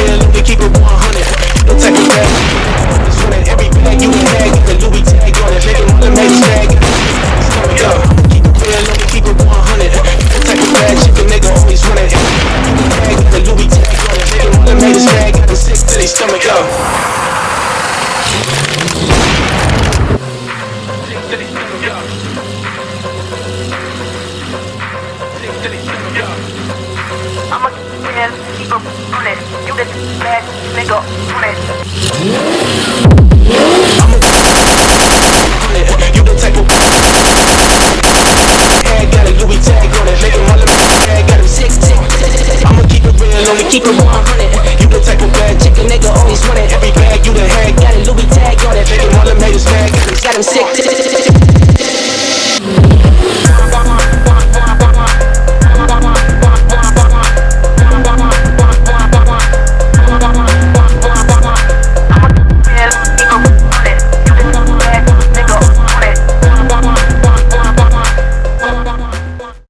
real, let me keep it 100. No type of bad. Just running every bag you can have, get the Louis tag on it. Make it wanna make it stag. Stomach up. Keep it real, let me keep it 100. No type of bad chicken nigga always running every bag you can have, get the Louis tag on it. Make it wanna make it stag. Got them sick to their stomach up. I'ma keep up on it. You the bad nigga on it.